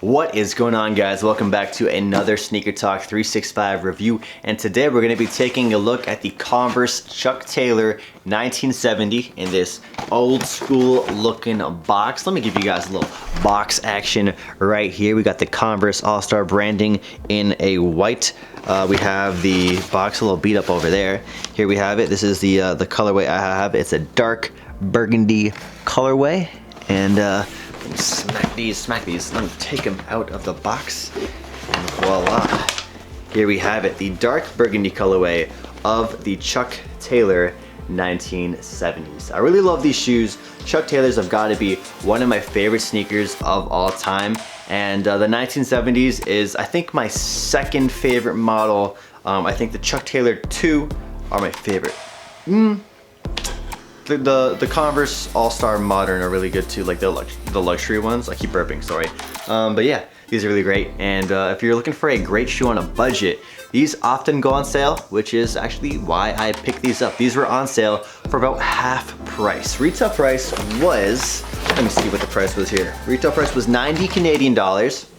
What is going on, guys? Welcome back to another SneakerTalk365 review, and today we're going to be taking a look at the Converse Chuck Taylor 1970 in this old school looking box. Let me give you guys a little box action right here. We got the Converse All-Star branding in a white. We have the box a little beat up over there. Here we have it. This is the colorway I have. It's a dark burgundy colorway, and smack these. Let me take them out of the box, and voila. Here we have it, the dark burgundy colorway of the Chuck Taylor 1970s. I really love these shoes. Chuck Taylors have got to be one of my favorite sneakers of all time, and the 1970s is, I think, my second favorite model. I think the Chuck Taylor 2 are my favorite. The Converse All-Star Modern are really good too, like the luxury ones. I keep burping, sorry. But yeah, these are really great. And if you're looking for a great shoe on a budget, these often go on sale, which is actually why I picked these up. These were on sale for about half price. Retail price was, let me see what the price was here. Retail price was 90 Canadian dollars.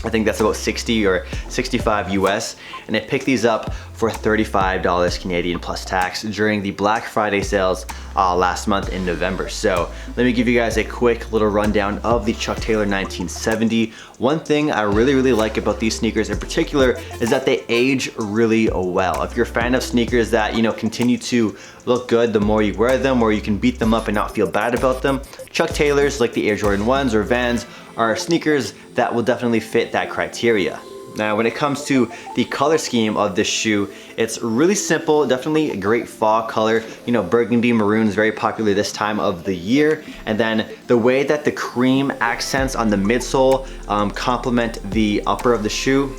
I think that's about 60 or 65 US, and I picked these up for $35 Canadian plus tax during the Black Friday sales last month in November. So let me give you guys a quick little rundown of the Chuck Taylor 1970. One thing I really like about these sneakers in particular is that they age really well. If you're a fan of sneakers that, you know, continue to look good the more you wear them, or you can beat them up and not feel bad about them, Chuck Taylors like the Air Jordan 1s or Vans are sneakers that will definitely fit that criteria. Now, when it comes to the color scheme of this shoe, it's really simple, definitely a great fall color. You know, burgundy maroon is very popular this time of the year. And then the way that the cream accents on the midsole complement the upper of the shoe,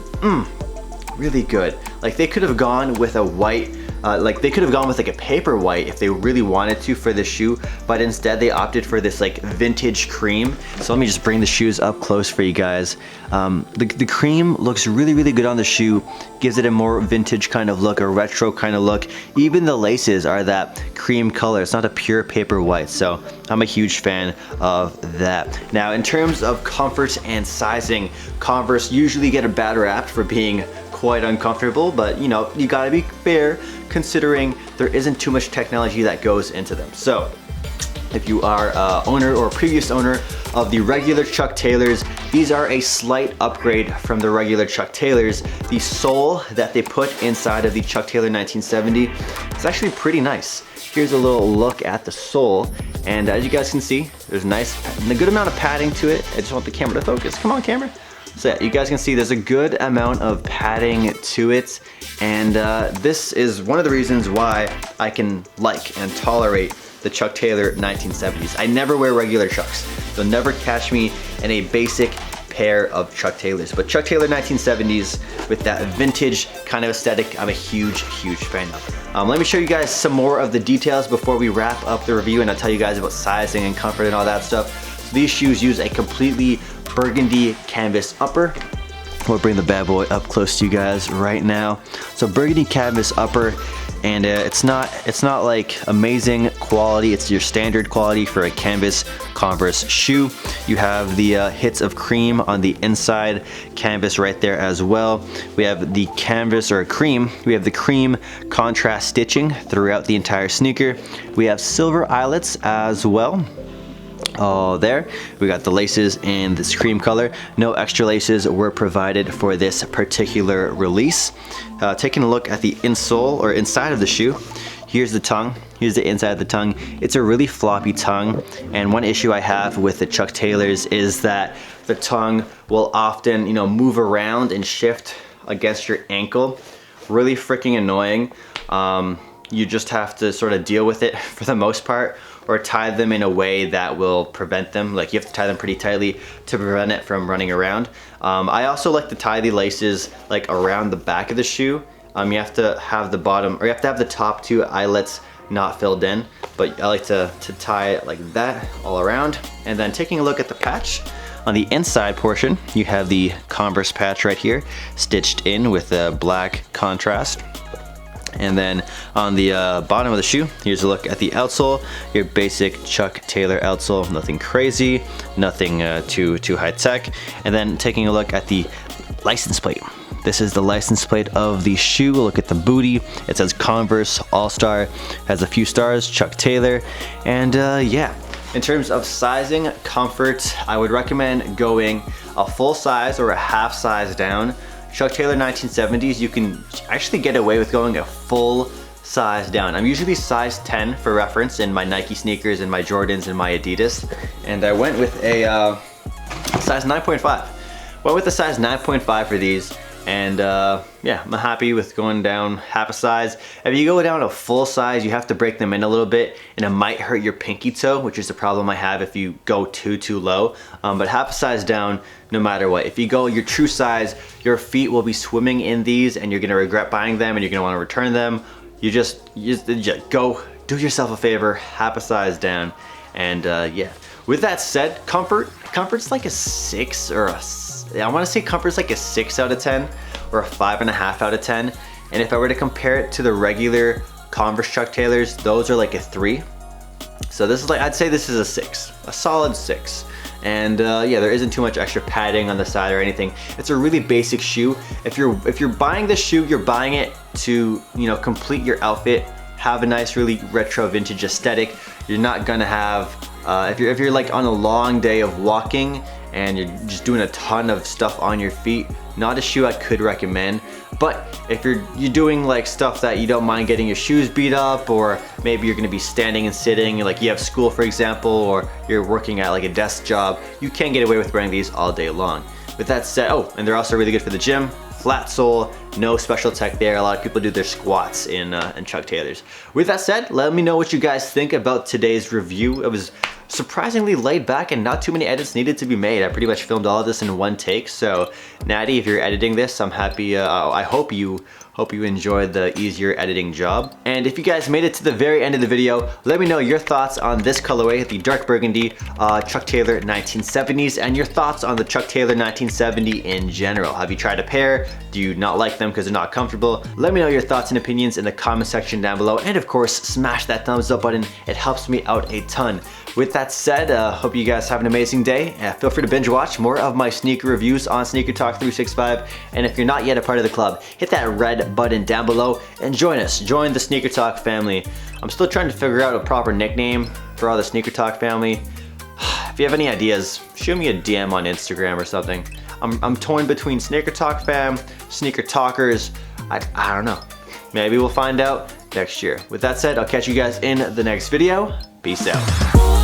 really good. Like, they could have gone with a white, they could have gone with like a paper white if they really wanted to for the shoe, but instead they opted for this like vintage cream. So let me just bring the shoes up close for you guys. The cream looks really good on the shoe, gives it a more vintage kind of look, a retro kind of look. Even the laces are that cream color. It's not a pure paper white, so I'm a huge fan of that. Now, in terms of comfort and sizing, Converse usually get a bad rap for being quite uncomfortable, but you know, you gotta be fair considering there isn't too much technology that goes into them. So if you are owner or previous owner of the regular Chuck Taylors, these are a slight upgrade from the regular Chuck Taylors. The sole that they put inside of the Chuck Taylor 1970 is actually pretty nice. Here's a little look at the sole, and as you guys can see, there's a good amount of padding to it. I just want the camera to focus. Come on, camera. So yeah, you guys can see there's a good amount of padding to it, and this is one of the reasons why I can like and tolerate the Chuck Taylor 1970s. I never wear regular Chucks. You'll never catch me in a basic pair of Chuck Taylors, but Chuck Taylor 1970s with that vintage kind of aesthetic, I'm a huge fan of. Let me show you guys some more of the details before we wrap up the review, and I'll tell you guys about sizing and comfort and all that stuff. So these shoes use a completely burgundy canvas upper. We'll bring the bad boy up close to you guys right now. So burgundy canvas upper, and it's not like amazing quality. It's your standard quality for a canvas Converse shoe. You have the hits of cream on the inside canvas right there as well. We have the canvas or cream. We have the cream contrast stitching throughout the entire sneaker. We have silver eyelets as well. All there. We got the laces in this cream color. No extra laces were provided for this particular release. Taking a look at the insole or inside of the shoe, here's the tongue. Here's the inside of the tongue. It's a really floppy tongue, and one issue I have with the Chuck Taylors is that the tongue will often, you know, move around and shift against your ankle. Really freaking annoying. You just have to sort of deal with it for the most part, or tie them in a way that will prevent them. Like, you have to tie them pretty tightly to prevent it from running around. I also like to tie the laces like around the back of the shoe. You have to have the bottom, or you have to have the top two eyelets not filled in, but I like to tie it like that all around. And then taking a look at the patch, on the inside portion, you have the Converse patch right here, stitched in with a black contrast. And then on the bottom of the shoe, here's a look at the outsole. Your basic Chuck Taylor outsole, nothing crazy, nothing too high tech. And then taking a look at the license plate. This is the license plate of the shoe. Look at the booty. It says Converse All-Star, has a few stars, Chuck Taylor. And yeah, in terms of sizing, comfort, I would recommend going a full size or a half size down. Chuck Taylor 1970s, you can actually get away with going a full size down. I'm usually size 10 for reference in my Nike sneakers and my Jordans and my Adidas. And I went with a size 9.5. Went with a size 9.5 for these. And yeah, I'm happy with going down half a size. If you go down a full size, you have to break them in a little bit, and it might hurt your pinky toe, which is the problem I have if you go too low. But half a size down, no matter what. If you go your true size, your feet will be swimming in these, and you're gonna regret buying them, and you're gonna want to return them. You just go do yourself a favor, half a size down, and yeah. With that said, comfort's like a 6 or a. I want to say comfort's like a 6 out of 10 or a 5.5 out of 10. And if I were to compare it to the regular Converse Chuck Taylors, those are like a 3. So this is like, I'd say this is a 6, a solid 6. And yeah, there isn't too much extra padding on the side or anything. It's a really basic shoe. If you're buying this shoe, you're buying it to, you know, complete your outfit, have a nice, really retro vintage aesthetic. You're not gonna have, if you're like on a long day of walking and you're just doing a ton of stuff on your feet, not a shoe I could recommend. But if you're doing like stuff that you don't mind getting your shoes beat up, or maybe you're gonna be standing and sitting, like you have school for example, or you're working at like a desk job, you can get away with wearing these all day long. With that said, oh, and they're also really good for the gym. Flat sole, no special tech there. A lot of people do their squats in Chuck Taylors. With that said, let me know what you guys think about today's review. It was surprisingly laid back and not too many edits needed to be made. I pretty much filmed all of this in one take. So Natty, if you're editing this, I'm happy. I hope you enjoyed the easier editing job. And if you guys made it to the very end of the video, let me know your thoughts on this colorway, the dark burgundy Chuck Taylor 1970s, and your thoughts on the Chuck Taylor 1970 in general. Have you tried a pair? Do you not like them because they're not comfortable? Let me know your thoughts and opinions in the comment section down below. And of course, smash that thumbs up button. It helps me out a ton. With that said, hope you guys have an amazing day. Feel free to binge watch more of my sneaker reviews on SneakerTalk365. And if you're not yet a part of the club, hit that red button down below and join us. Join the Sneaker Talk family. I'm still trying to figure out a proper nickname for all the Sneaker Talk family. If you have any ideas, shoot me a DM on Instagram or something. I'm torn between Sneaker Talk fam, Sneaker Talkers. I don't know. Maybe we'll find out next year. With that said, I'll catch you guys in the next video. Peace out.